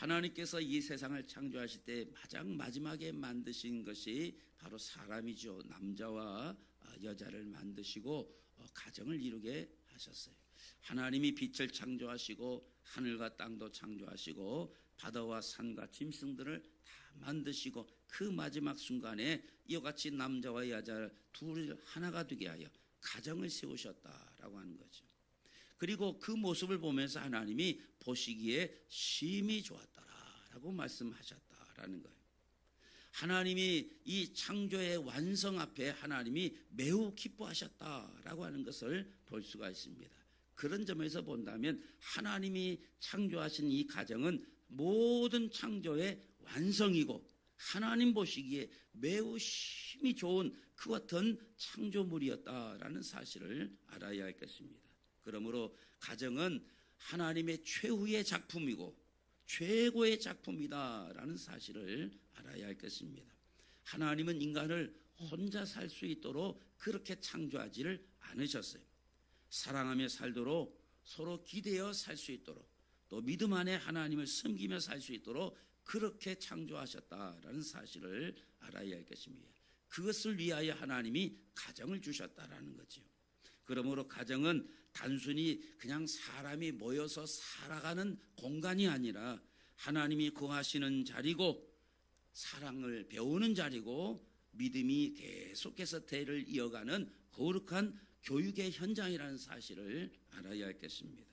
하나님께서 이 세상을 창조하실 때 가장 마지막에 만드신 것이 바로 사람이죠. 남자와 여자를 만드시고 가정을 이루게 하셨어요. 하나님이 빛을 창조하시고 하늘과 땅도 창조하시고 바다와 산과 짐승들을 다 만드시고 그 마지막 순간에 이와 같이 남자와 여자 둘을 하나가 되게 하여 가정을 세우셨다라고 하는 거죠. 그리고 그 모습을 보면서 하나님이 보시기에 심히 좋았더라라고 말씀하셨다라는 거예요. 하나님이 이 창조의 완성 앞에 하나님이 매우 기뻐하셨다라고 하는 것을 볼 수가 있습니다. 그런 점에서 본다면 하나님이 창조하신 이 가정은 모든 창조의 완성이고 하나님 보시기에 매우 심히 좋은 그 같은 창조물이었다라는 사실을 알아야 하겠습니다. 그러므로 가정은 하나님의 최후의 작품이고 최고의 작품이다라는 사실을 알아야 할 것입니다. 하나님은 인간을 혼자 살 수 있도록 그렇게 창조하지를 않으셨어요. 사랑하며 살도록 서로 기대어 살 수 있도록 또 믿음 안에 하나님을 섬기며 살 수 있도록 그렇게 창조하셨다라는 사실을 알아야 할 것입니다. 그것을 위하여 하나님이 가정을 주셨다라는 거죠. 그러므로 가정은 단순히 그냥 사람이 모여서 살아가는 공간이 아니라 하나님이 거하시는 자리고 사랑을 배우는 자리고 믿음이 계속해서 대를 이어가는 거룩한 교육의 현장이라는 사실을 알아야 하겠습니다.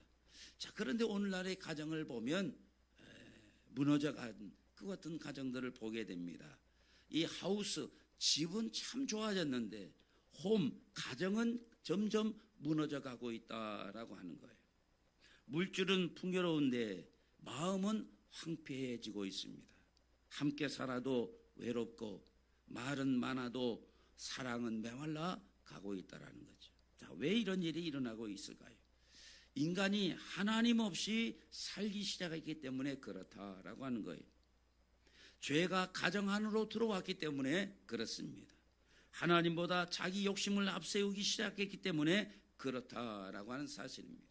자, 그런데 오늘날의 가정을 보면 무너져간 그 같은 가정들을 보게 됩니다. 이 하우스, 집은 참 좋아졌는데 가정은 점점 무너져 가고 있다라고 하는 거예요. 물질은 풍요로운데 마음은 황폐해지고 있습니다. 함께 살아도 외롭고 말은 많아도 사랑은 메말라 가고 있다라는 거죠. 자, 왜 이런 일이 일어나고 있을까요? 인간이 하나님 없이 살기 시작했기 때문에 그렇다라고 하는 거예요. 죄가 가정 안으로 들어왔기 때문에 그렇습니다. 하나님보다 자기 욕심을 앞세우기 시작했기 때문에 그렇다라고 하는 사실입니다.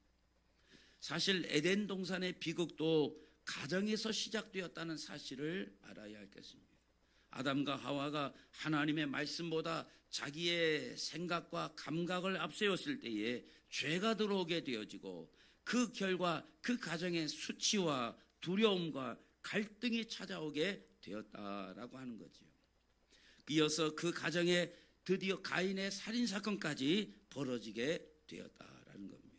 사실 에덴 동산의 비극도 가정에서 시작되었다는 사실을 알아야 할 것입니다. 아담과 하와가 하나님의 말씀보다 자기의 생각과 감각을 앞세웠을 때에 죄가 들어오게 되어지고 그 결과 그 가정에 수치와 두려움과 갈등이 찾아오게 되었다라고 하는 거죠. 이어서 그 가정에 드디어 가인의 살인사건까지 벌어지게 되었다라는 겁니다.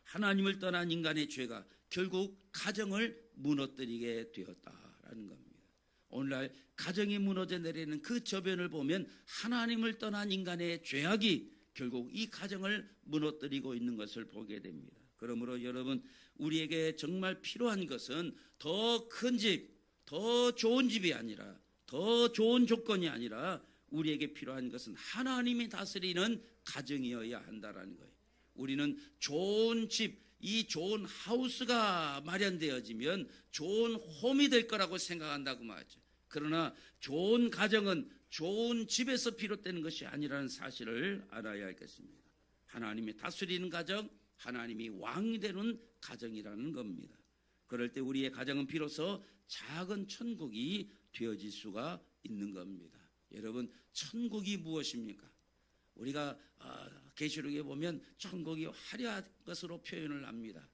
하나님을 떠난 인간의 죄가 결국 가정을 무너뜨리게 되었다라는 겁니다. 오늘날 가정이 무너져 내리는 그 저변을 보면 하나님을 떠난 인간의 죄악이 결국 이 가정을 무너뜨리고 있는 것을 보게 됩니다. 그러므로 여러분, 우리에게 정말 필요한 것은 더 큰 집, 더 좋은 집이 아니라 더 좋은 조건이 아니라 우리에게 필요한 것은 하나님이 다스리는 가정이어야 한다라는 거예요. 우리는 좋은 집, 이 좋은 하우스가 마련되어지면 좋은 홈이 될 거라고 생각한다고 말이죠. 그러나 좋은 가정은 좋은 집에서 비롯되는 것이 아니라는 사실을 알아야 하겠습니다. 하나님이 다스리는 가정, 하나님이 왕이 되는 가정이라는 겁니다. 그럴 때 우리의 가정은 비로소 작은 천국이 되어질 수가 있는 겁니다. 여러분, 천국이 무엇입니까? 우리가 계시록에 보면 천국이 화려한 것으로 표현을 합니다.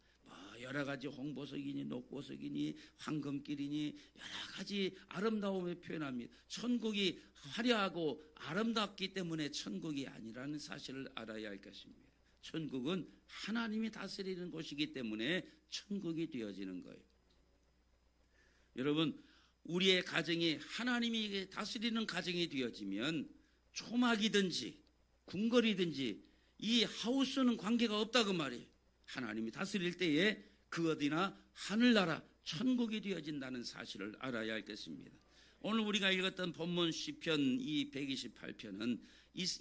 여러 가지 홍보석이니 녹보석이니 황금길이니 여러 가지 아름다움을 표현합니다. 천국이 화려하고 아름답기 때문에 천국이 아니라는 사실을 알아야 할 것입니다. 천국은 하나님이 다스리는 곳이기 때문에 천국이 되어지는 거예요. 여러분, 우리의 가정이 하나님이 다스리는 가정이 되어지면 초막이든지 궁궐이든지 이 하우스는 관계가 없다고 말이에요. 하나님이 다스릴 때에 그 어디나 하늘나라 천국이 되어진다는 사실을 알아야 하겠습니다. 오늘 우리가 읽었던 본문 시편 이 128편은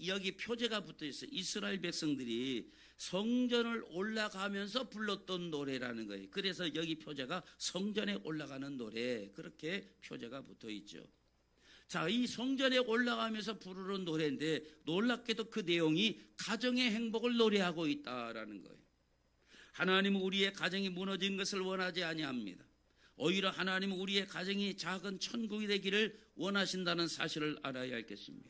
여기 표제가 붙어 있어요. 이스라엘 백성들이 성전을 올라가면서 불렀던 노래라는 거예요. 그래서 여기 표제가 성전에 올라가는 노래, 그렇게 표제가 붙어 있죠. 자, 이 성전에 올라가면서 부르는 노래인데 놀랍게도 그 내용이 가정의 행복을 노래하고 있다라는 거예요. 하나님은 우리의 가정이 무너진 것을 원하지 아니합니다. 오히려 하나님은 우리의 가정이 작은 천국이 되기를 원하신다는 사실을 알아야 하겠습니다.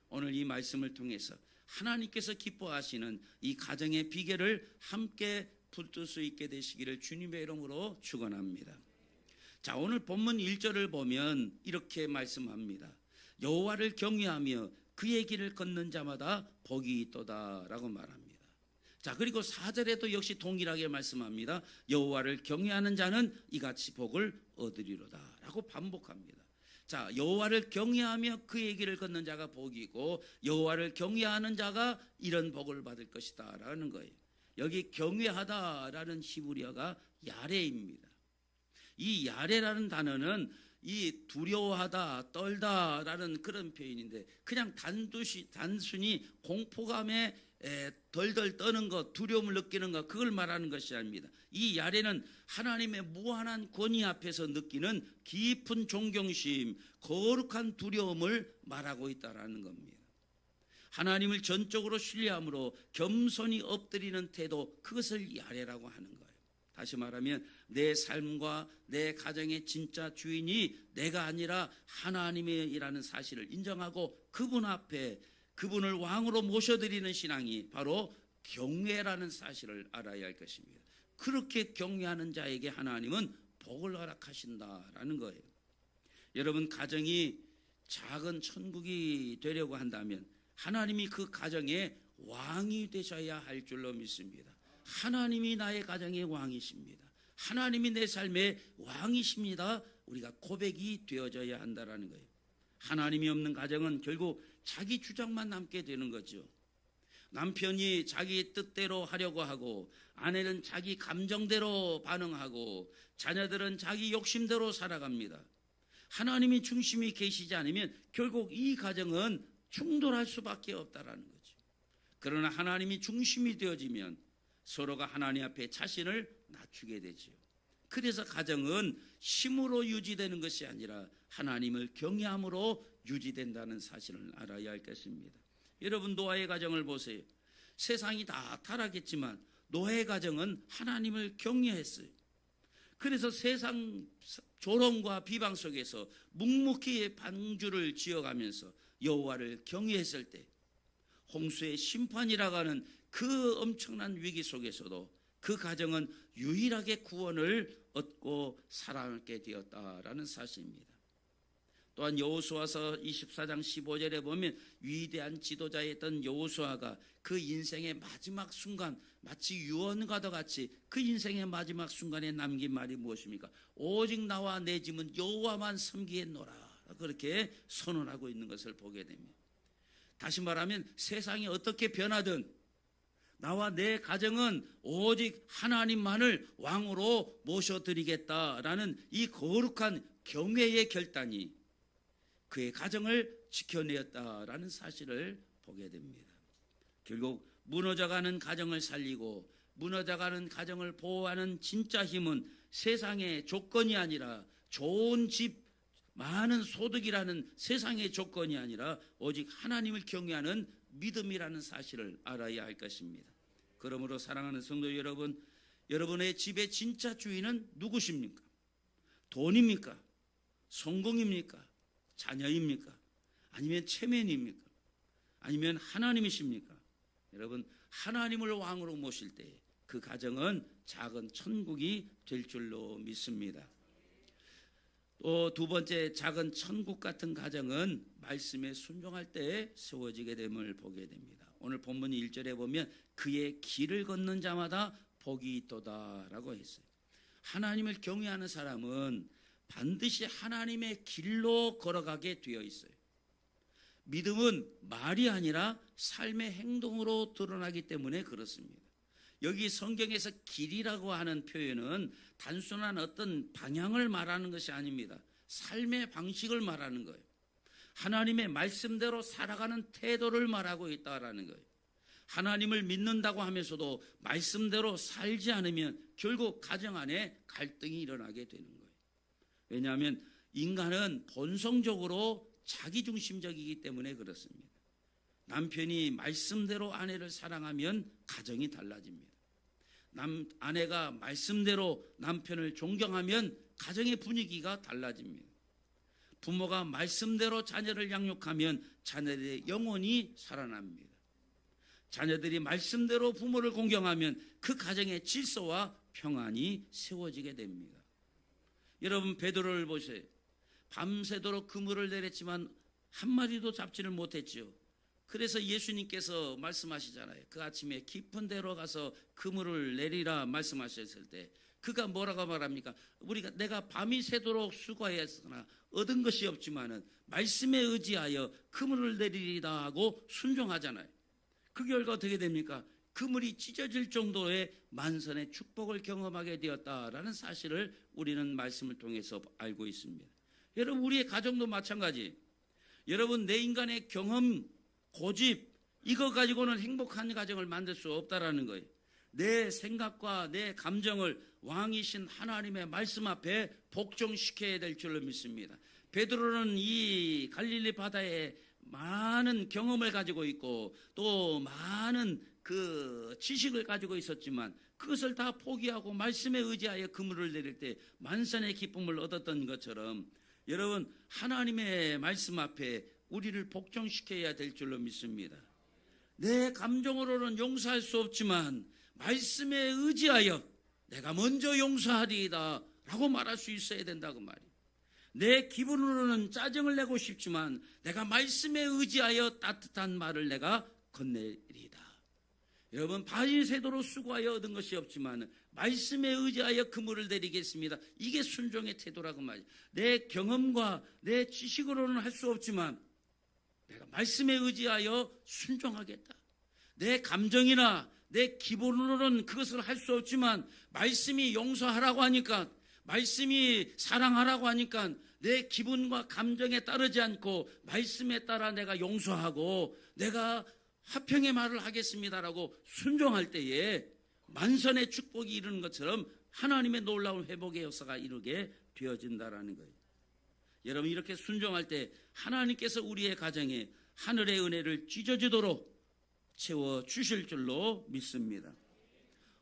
오늘 이 말씀을 통해서 하나님께서 기뻐하시는 이 가정의 비결을 함께 붙들 수 있게 되시기를 주님의 이름으로 축원합니다. 자, 오늘 본문 1절을 보면 이렇게 말씀합니다. 여호와를 경외하며 그의 길을 걷는 자마다 복이 있도다라고 말합니다. 자, 그리고 4절에도 역시 동일하게 말씀합니다. 여호와를 경외하는 자는 이같이 복을 얻으리로다라고 반복합니다. 자, 여호와를 경외하며 그의 길을 걷는 자가 복이고 여호와를 경외하는 자가 이런 복을 받을 것이다라는 거예요. 여기 경외하다라는 히브리어가 야레입니다. 이 야레라는 단어는 이 두려워하다, 떨다라는 그런 표현인데 그냥 단순히 공포감에 덜덜 떠는 것, 두려움을 느끼는 것, 그걸 말하는 것이 아닙니다. 이 야레는 하나님의 무한한 권위 앞에서 느끼는 깊은 존경심, 거룩한 두려움을 말하고 있다라는 겁니다. 하나님을 전적으로 신뢰함으로 겸손히 엎드리는 태도, 그것을 야레라고 하는 거예요. 다시 말하면 내 삶과 내 가정의 진짜 주인이 내가 아니라 하나님이라는 사실을 인정하고 그분 앞에 그분을 왕으로 모셔드리는 신앙이 바로 경외라는 사실을 알아야 할 것입니다. 그렇게 경외하는 자에게 하나님은 복을 허락하신다라는 거예요. 여러분, 가정이 작은 천국이 되려고 한다면 하나님이 그 가정의 왕이 되셔야 할 줄로 믿습니다. 하나님이 나의 가정의 왕이십니다. 하나님이 내 삶의 왕이십니다. 우리가 고백이 되어져야 한다라는 거예요. 하나님이 없는 가정은 결국 자기 주장만 남게 되는 거죠. 남편이 자기 뜻대로 하려고 하고 아내는 자기 감정대로 반응하고 자녀들은 자기 욕심대로 살아갑니다. 하나님이 중심이 계시지 않으면 결국 이 가정은 충돌할 수밖에 없다라는 거죠. 그러나 하나님이 중심이 되어지면 서로가 하나님 앞에 자신을 낮추게 되죠. 그래서 가정은 힘으로 유지되는 것이 아니라 하나님을 경외함으로 유지된다는 사실을 알아야 할 것입니다. 여러분, 노아의 가정을 보세요. 세상이 다 타락했지만 노아의 가정은 하나님을 경외했어요. 그래서 세상 조롱과 비방 속에서 묵묵히 방주를 지어가면서 여호와를 경외했을 때 홍수의 심판이라고 하는 그 엄청난 위기 속에서도 그 가정은 유일하게 구원을 얻고 살아남게 되었다라는 사실입니다. 또한 여호수아서 24장 15절에 보면 위대한 지도자였던 여호수아가 그 인생의 마지막 순간, 마치 유언과도 같이 그 인생의 마지막 순간에 남긴 말이 무엇입니까? 오직 나와 내 집은 여호와만 섬기겠노라, 그렇게 선언하고 있는 것을 보게 됩니다. 다시 말하면 세상이 어떻게 변하든 나와 내 가정은 오직 하나님만을 왕으로 모셔드리겠다라는 이 거룩한 경외의 결단이 그의 가정을 지켜내었다라는 사실을 보게 됩니다. 결국 무너져가는 가정을 살리고 무너져가는 가정을 보호하는 진짜 힘은 세상의 조건이 아니라 좋은 집, 많은 소득이라는 세상의 조건이 아니라 오직 하나님을 경외하는 믿음이라는 사실을 알아야 할 것입니다. 그러므로 사랑하는 성도 여러분, 여러분의 집의 진짜 주인은 누구십니까? 돈입니까? 성공입니까? 자녀입니까? 아니면 체면입니까? 아니면 하나님이십니까? 여러분, 하나님을 왕으로 모실 때 그 가정은 작은 천국이 될 줄로 믿습니다. 또 두 번째, 작은 천국 같은 가정은 말씀에 순종할 때 세워지게 됨을 보게 됩니다. 오늘 본문 1절에 보면 그의 길을 걷는 자마다 복이 있도다라고 했어요. 하나님을 경외하는 사람은 반드시 하나님의 길로 걸어가게 되어 있어요. 믿음은 말이 아니라 삶의 행동으로 드러나기 때문에 그렇습니다. 여기 성경에서 길이라고 하는 표현은 단순한 어떤 방향을 말하는 것이 아닙니다. 삶의 방식을 말하는 거예요. 하나님의 말씀대로 살아가는 태도를 말하고 있다라는 거예요. 하나님을 믿는다고 하면서도 말씀대로 살지 않으면 결국 가정 안에 갈등이 일어나게 되는 거예요. 왜냐하면 인간은 본성적으로 자기중심적이기 때문에 그렇습니다. 남편이 말씀대로 아내를 사랑하면 가정이 달라집니다. 아내가 말씀대로 남편을 존경하면 가정의 분위기가 달라집니다. 부모가 말씀대로 자녀를 양육하면 자녀들의 영혼이 살아납니다. 자녀들이 말씀대로 부모를 공경하면 그 가정의 질서와 평안이 세워지게 됩니다. 여러분, 베드로를 보세요. 밤새도록 그물을 내렸지만 한 마리도 잡지를 못했죠. 그래서 예수님께서 말씀하시잖아요. 그 아침에 깊은 데로 가서 그물을 내리라 말씀하셨을 때 그가 뭐라고 말합니까? 내가 밤이 새도록 수고하였으나 얻은 것이 없지만은 말씀에 의지하여 그물을 내리리다 하고 순종하잖아요. 그 결과 어떻게 됩니까? 그물이 찢어질 정도의 만선의 축복을 경험하게 되었다라는 사실을 우리는 말씀을 통해서 알고 있습니다. 여러분, 우리의 가정도 마찬가지. 여러분, 내 인간의 경험, 고집, 이거 가지고는 행복한 가정을 만들 수 없다라는 거예요. 내 생각과 내 감정을 왕이신 하나님의 말씀 앞에 복종시켜야 될 줄로 믿습니다. 베드로는 이 갈릴리 바다에 많은 경험을 가지고 있고 또 많은 그 지식을 가지고 있었지만 그것을 다 포기하고 말씀에 의지하여 그물을 내릴 때 만선의 기쁨을 얻었던 것처럼 여러분, 하나님의 말씀 앞에 우리를 복종시켜야 될 줄로 믿습니다. 내 감정으로는 용서할 수 없지만 말씀에 의지하여 내가 먼저 용서하리이다 라고 말할 수 있어야 된다고 말이에요. 내 기분으로는 짜증을 내고 싶지만 내가 말씀에 의지하여 따뜻한 말을 내가 건네리이다. 여러분, 밤이 새도록 수고하여 얻은 것이 없지만 말씀에 의지하여 그물을 내리겠습니다. 이게 순종의 태도라고 말이에요. 내 경험과 내 지식으로는 할 수 없지만 내가 말씀에 의지하여 순종하겠다. 내 감정이나 내 기본으로는 그것을 할 수 없지만 말씀이 용서하라고 하니까, 말씀이 사랑하라고 하니까 내 기분과 감정에 따르지 않고 말씀에 따라 내가 용서하고 내가 화평의 말을 하겠습니다라고 순종할 때에 만선의 축복이 이루는 것처럼 하나님의 놀라운 회복의 역사가 이루게 되어진다라는 거예요. 여러분, 이렇게 순종할 때 하나님께서 우리의 가정에 하늘의 은혜를 찢어지도록 채워주실 줄로 믿습니다.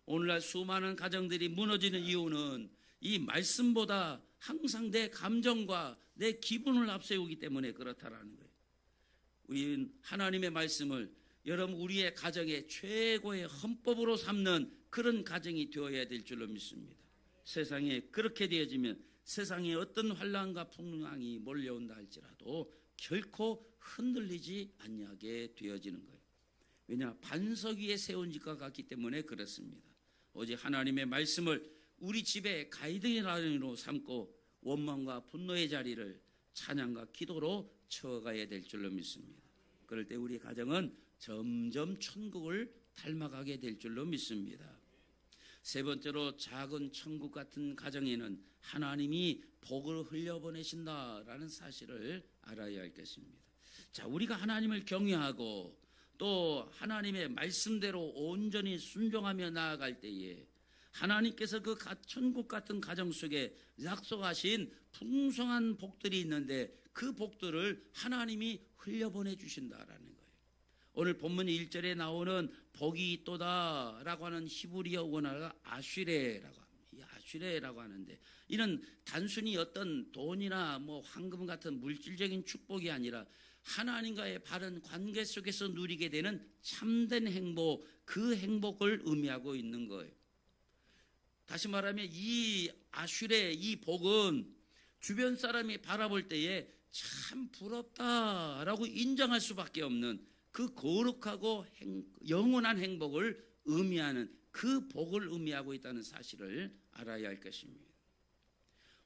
오늘날 수많은 가정들이 무너지는 이유는 이 말씀보다 항상 내 감정과 내 기분을 앞세우기 때문에 그렇다라는 거예요. 우리는 하나님의 말씀을 여러분 우리의 가정의 최고의 헌법으로 삼는 그런 가정이 되어야 될 줄로 믿습니다. 세상에 그렇게 되어지면 세상에 어떤 환난과 풍랑이 몰려온다 할지라도 결코 흔들리지 아니하게 되어지는 거예요. 왜냐? 반석 위에 세운 집과 같기 때문에 그렇습니다. 오직 하나님의 말씀을 우리 집의 가이드라인으로 삼고 원망과 분노의 자리를 찬양과 기도로 채워가야 될 줄로 믿습니다. 그럴 때 우리 가정은 점점 천국을 닮아가게 될 줄로 믿습니다. 세 번째로, 작은 천국 같은 가정에는 하나님이 복을 흘려보내신다라는 사실을 알아야 할 것입니다. 자, 우리가 하나님을 경외하고 또 하나님의 말씀대로 온전히 순종하며 나아갈 때에 하나님께서 그 천국 같은 가정 속에 약속하신 풍성한 복들이 있는데 그 복들을 하나님이 흘려보내 주신다라는 거예요. 오늘 본문 1절에 나오는 복이 있도다라고 하는 히브리어 원어가 아슈레라고 합니다. 이 아슈레라고 하는데 이는 단순히 어떤 돈이나 뭐 황금 같은 물질적인 축복이 아니라 하나님과의 바른 관계 속에서 누리게 되는 참된 행복, 그 행복을 의미하고 있는 거예요. 다시 말하면 이 아슈레, 이 복은 주변 사람이 바라볼 때에 참 부럽다라고 인정할 수밖에 없는 그 거룩하고 영원한 행복을 의미하는 그 복을 의미하고 있다는 사실을 알아야 할 것입니다.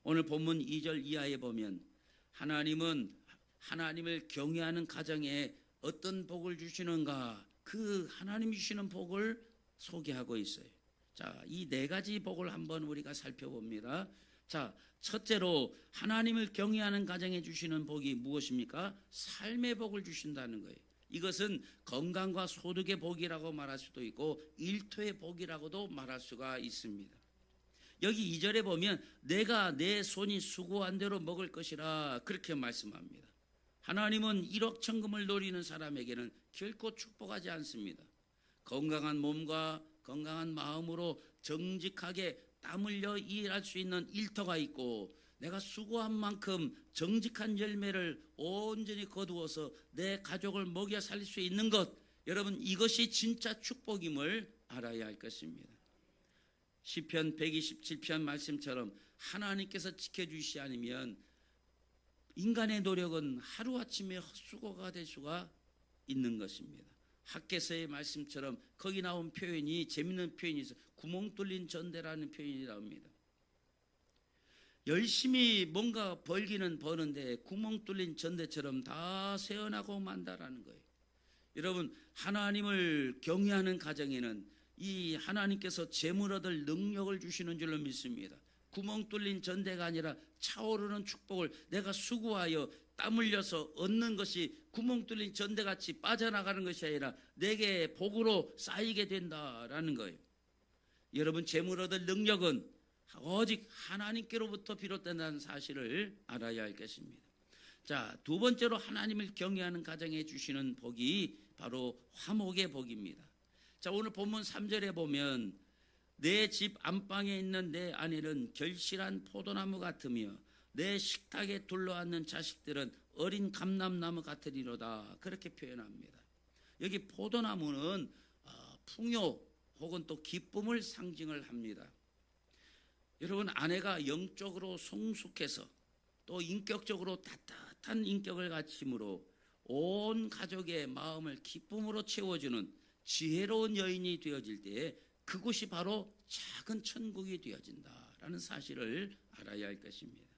오늘 본문 2절 이하에 보면 하나님은 하나님을 경외하는 가정에 어떤 복을 주시는가, 그 하나님이 주시는 복을 소개하고 있어요. 자, 이 네 가지 복을 한번 우리가 살펴봅니다. 자, 첫째로 하나님을 경외하는 가정에 주시는 복이 무엇입니까? 삶의 복을 주신다는 거예요. 이것은 건강과 소득의 복이라고 말할 수도 있고 일터의 복이라고도 말할 수가 있습니다. 여기 2절에 보면 내가 내 손이 수고한 대로 먹을 것이라 그렇게 말씀합니다. 하나님은 1억 천금을 노리는 사람에게는 결코 축복하지 않습니다. 건강한 몸과 건강한 마음으로 정직하게 땀 흘려 일할 수 있는 일터가 있고 내가 수고한 만큼 정직한 열매를 온전히 거두어서 내 가족을 먹여 살릴 수 있는 것, 여러분 이것이 진짜 축복임을 알아야 할 것입니다. 시편 127편 말씀처럼 하나님께서 지켜주시지 않으면 인간의 노력은 하루아침에 헛수고가 될 수가 있는 것입니다. 학개서의 말씀처럼 거기 나온 표현이 재밌는 표현이 있어요. 구멍 뚫린 전대라는 표현이 나옵니다. 열심히 뭔가 벌기는 버는데 구멍 뚫린 전대처럼 다 새어나고 만다라는 거예요. 여러분 하나님을 경외하는 가정에는 이 하나님께서 재물 얻을 능력을 주시는 줄로 믿습니다. 구멍 뚫린 전대가 아니라 차오르는 축복을 내가 수고하여 땀 흘려서 얻는 것이 구멍 뚫린 전대같이 빠져나가는 것이 아니라 내게 복으로 쌓이게 된다라는 거예요. 여러분 재물 얻을 능력은 오직 하나님께로부터 비롯된다는 사실을 알아야 할 것입니다. 자, 두 번째로 하나님을 경외하는 가정에 주시는 복이 바로 화목의 복입니다. 자, 오늘 본문 3절에 보면 내 집 안방에 있는 내 아내는 결실한 포도나무 같으며 내 식탁에 둘러앉는 자식들은 어린 감람나무 같으리로다, 그렇게 표현합니다. 여기 포도나무는 풍요 혹은 또 기쁨을 상징을 합니다. 여러분 아내가 영적으로 성숙해서 또 인격적으로 따뜻한 인격을 갖추므로 온 가족의 마음을 기쁨으로 채워주는 지혜로운 여인이 되어질 때에 그곳이 바로 작은 천국이 되어진다라는 사실을 알아야 할 것입니다.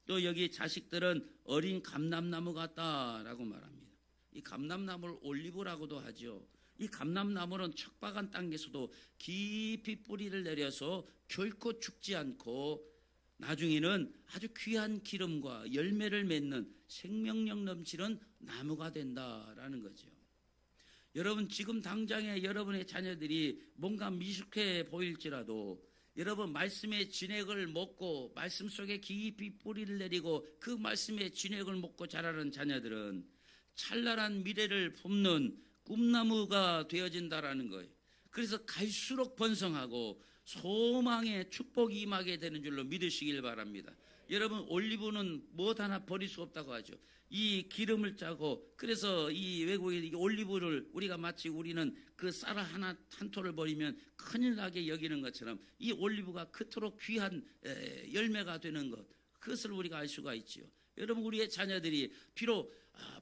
또 여기 자식들은 어린 감람나무 같다라고 말합니다. 이 감람나무를 올리브라고도 하죠. 이 감람나무는 척박한 땅에서도 깊이 뿌리를 내려서 결코 죽지 않고 나중에는 아주 귀한 기름과 열매를 맺는 생명력 넘치는 나무가 된다라는 거죠. 여러분 지금 당장에 여러분의 자녀들이 뭔가 미숙해 보일지라도 여러분 말씀의 진액을 먹고 말씀 속에 깊이 뿌리를 내리고 그 말씀의 진액을 먹고 자라는 자녀들은 찬란한 미래를 품는 꿈나무가 되어진다라는 거예요. 그래서 갈수록 번성하고 소망의 축복이 임하게 되는 줄로 믿으시길 바랍니다. 여러분 올리브는 무엇 하나 버릴 수 없다고 하죠. 이 기름을 짜고 그래서 이 외국의 올리브를 우리가 마치 우리는 그 쌀 하나 한 톨을 버리면 큰일 나게 여기는 것처럼 이 올리브가 그토록 귀한 열매가 되는 것, 그것을 우리가 알 수가 있지요. 여러분 우리의 자녀들이 비록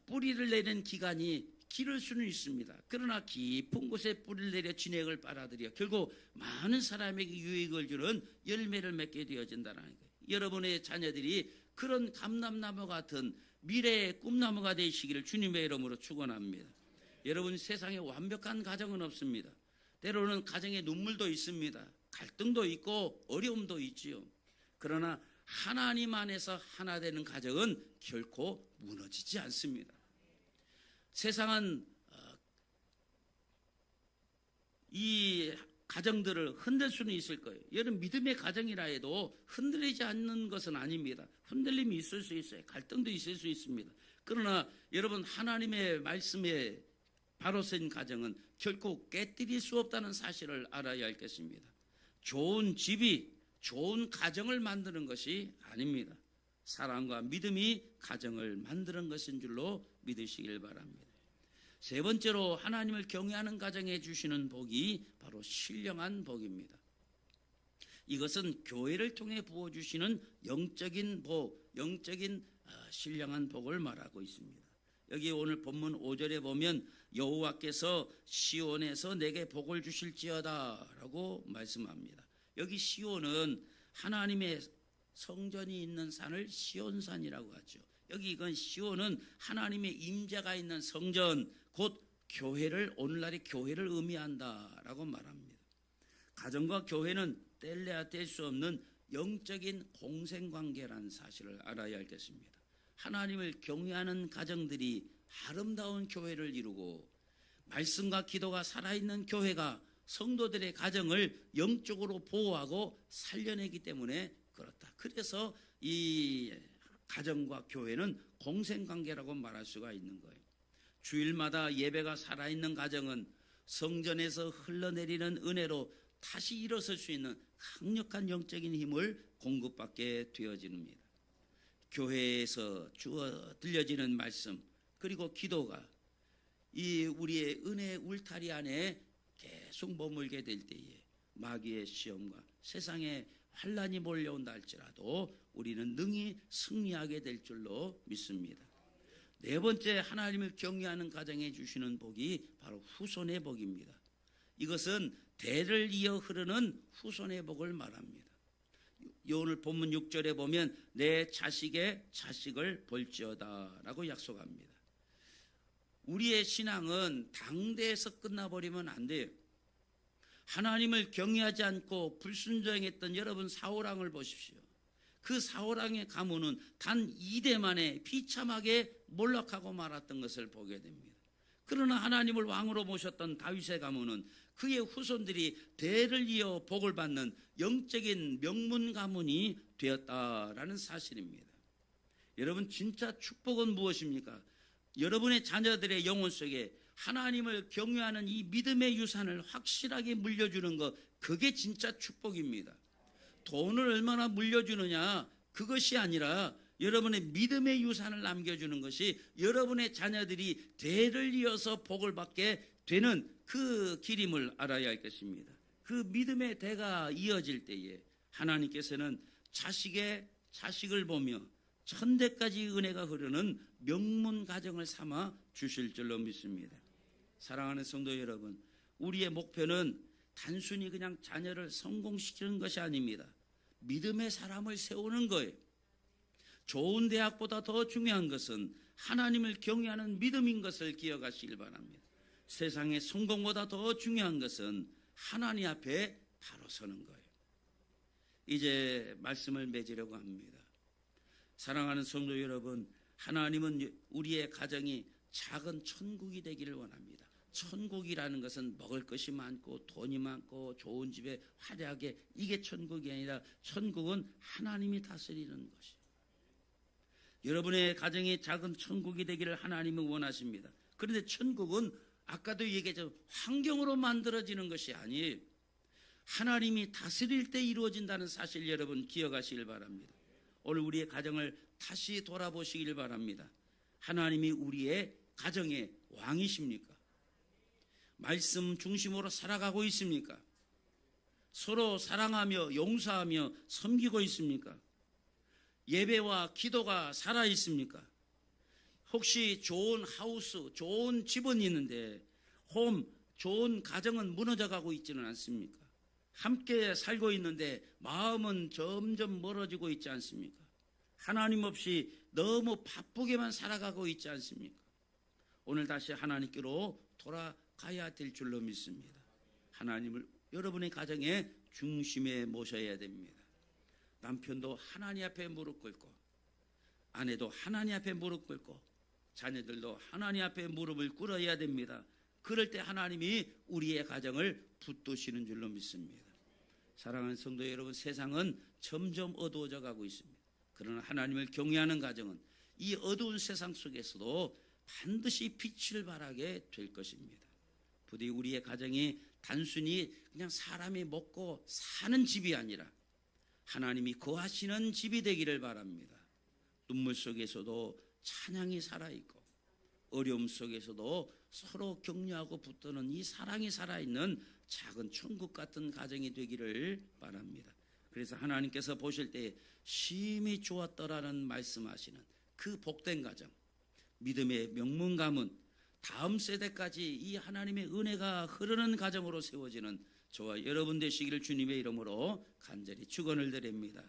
뿌리를 내리는 기간이 기를 수는 있습니다. 그러나 깊은 곳에 뿌리를 내려 진액을 빨아들여 결국 많은 사람에게 유익을 주는 열매를 맺게 되어진다는 거예요. 여러분의 자녀들이 그런 감람나무 같은 미래의 꿈나무가 되시기를 주님의 이름으로 축원합니다. 여러분 세상에 완벽한 가정은 없습니다. 때로는 가정에 눈물도 있습니다. 갈등도 있고 어려움도 있지요. 그러나 하나님 안에서 하나 되는 가정은 결코 무너지지 않습니다. 세상은 이 가정들을 흔들 수는 있을 거예요. 여러분 믿음의 가정이라 해도 흔들리지 않는 것은 아닙니다. 흔들림이 있을 수 있어요. 갈등도 있을 수 있습니다. 그러나 여러분 하나님의 말씀에 바로 선 가정은 결코 깨뜨릴 수 없다는 사실을 알아야 할 것입니다. 좋은 집이 좋은 가정을 만드는 것이 아닙니다. 사랑과 믿음이 가정을 만드는 것인 줄로 믿으시길 바랍니다. 세 번째로 하나님을 경외하는 가정에 주시는 복이 바로 신령한 복입니다. 이것은 교회를 통해 부어주시는 영적인 복, 영적인 신령한 복을 말하고 있습니다. 여기 오늘 본문 5절에 보면 여호와께서 시온에서 내게 복을 주실지어다 라고 말씀합니다. 여기 시온은 하나님의 성전이 있는 산을 시온산이라고 하죠. 여기 이건 시온은 하나님의 임재가 있는 성전, 곧 교회를, 오늘날의 교회를 의미한다라고 말합니다. 가정과 교회는 뗄래야 뗄 수 없는 영적인 공생관계라는 사실을 알아야 할 것입니다. 하나님을 경외하는 가정들이 아름다운 교회를 이루고 말씀과 기도가 살아있는 교회가 성도들의 가정을 영적으로 보호하고 살려내기 때문에 그렇다. 그래서 이 가정과 교회는 공생관계라고 말할 수가 있는 거예요. 주일마다 예배가 살아있는 가정은 성전에서 흘러내리는 은혜로 다시 일어설 수 있는 강력한 영적인 힘을 공급받게 되어집니다. 교회에서 주어 들려지는 말씀 그리고 기도가 이 우리의 은혜 울타리 안에 계속 머물게 될 때에 마귀의 시험과 세상의 환란이 몰려온다 할지라도 우리는 능히 승리하게 될 줄로 믿습니다. 네 번째, 하나님을 경외하는 가정에 주시는 복이 바로 후손의 복입니다. 이것은 대를 이어 흐르는 후손의 복을 말합니다. 오늘 본문 6절에 보면 내 자식의 자식을 볼지어다 라고 약속합니다. 우리의 신앙은 당대에서 끝나버리면 안 돼요. 하나님을 경외하지 않고 불순종했던 여러분 사울왕을 보십시오. 그 사울왕의 가문은 단 2대 만에 비참하게 몰락하고 말았던 것을 보게 됩니다. 그러나 하나님을 왕으로 모셨던 다윗의 가문은 그의 후손들이 대를 이어 복을 받는 영적인 명문 가문이 되었다라는 사실입니다. 여러분, 진짜 축복은 무엇입니까? 여러분의 자녀들의 영혼 속에 하나님을 경외하는 이 믿음의 유산을 확실하게 물려주는 것, 그게 진짜 축복입니다. 돈을 얼마나 물려주느냐, 그것이 아니라 여러분의 믿음의 유산을 남겨주는 것이 여러분의 자녀들이 대를 이어서 복을 받게 되는 그 길임을 알아야 할 것입니다. 그 믿음의 대가 이어질 때에 하나님께서는 자식의 자식을 보며 천대까지 은혜가 흐르는 명문 가정을 삼아 주실 줄로 믿습니다. 사랑하는 성도 여러분, 우리의 목표는 단순히 그냥 자녀를 성공시키는 것이 아닙니다. 믿음의 사람을 세우는 거예요. 좋은 대학보다 더 중요한 것은 하나님을 경외하는 믿음인 것을 기억하시길 바랍니다. 세상의 성공보다 더 중요한 것은 하나님 앞에 바로 서는 거예요. 이제 말씀을 맺으려고 합니다. 사랑하는 성도 여러분, 하나님은 우리의 가정이 작은 천국이 되기를 원합니다. 천국이라는 것은 먹을 것이 많고 돈이 많고 좋은 집에 화려하게, 이게 천국이 아니라 천국은 하나님이 다스리는 것이에요. 여러분의 가정이 작은 천국이 되기를 하나님은 원하십니다. 그런데 천국은 아까도 얘기했죠, 환경으로 만들어지는 것이 아니에요. 하나님이 다스릴 때 이루어진다는 사실 여러분 기억하시길 바랍니다. 오늘 우리의 가정을 다시 돌아보시길 바랍니다. 하나님이 우리의 가정의 왕이십니까? 말씀 중심으로 살아가고 있습니까? 서로 사랑하며 용서하며 섬기고 있습니까? 예배와 기도가 살아 있습니까? 혹시 좋은 하우스, 좋은 집은 있는데 좋은 가정은 무너져가고 있지는 않습니까? 함께 살고 있는데 마음은 점점 멀어지고 있지 않습니까? 하나님 없이 너무 바쁘게만 살아가고 있지 않습니까? 오늘 다시 하나님께로 돌아가야 될 줄로 믿습니다. 하나님을 여러분의 가정의 중심에 모셔야 됩니다. 남편도 하나님 앞에 무릎 꿇고, 아내도 하나님 앞에 무릎 꿇고, 자녀들도 하나님 앞에 무릎을 꿇어야 됩니다. 그럴 때 하나님이 우리의 가정을 붙드시는 줄로 믿습니다. 사랑하는 성도 여러분, 세상은 점점 어두워져 가고 있습니다. 그러나 하나님을 경외하는 가정은 이 어두운 세상 속에서도 반드시 빛을 발하게 될 것입니다. 부디 우리의 가정이 단순히 그냥 사람이 먹고 사는 집이 아니라 하나님이 거하시는 집이 되기를 바랍니다. 눈물 속에서도 찬양이 살아있고, 어려움 속에서도 서로 격려하고 붙드는 이 사랑이 살아있는 작은 천국 같은 가정이 되기를 바랍니다. 그래서 하나님께서 보실 때 심히 좋았더라는 말씀하시는 그 복된 가정, 믿음의 명문 가문, 다음 세대까지 이 하나님의 은혜가 흐르는 가정으로 세워지는 저와 여러분 되시기를 주님의 이름으로 간절히 축원을 드립니다.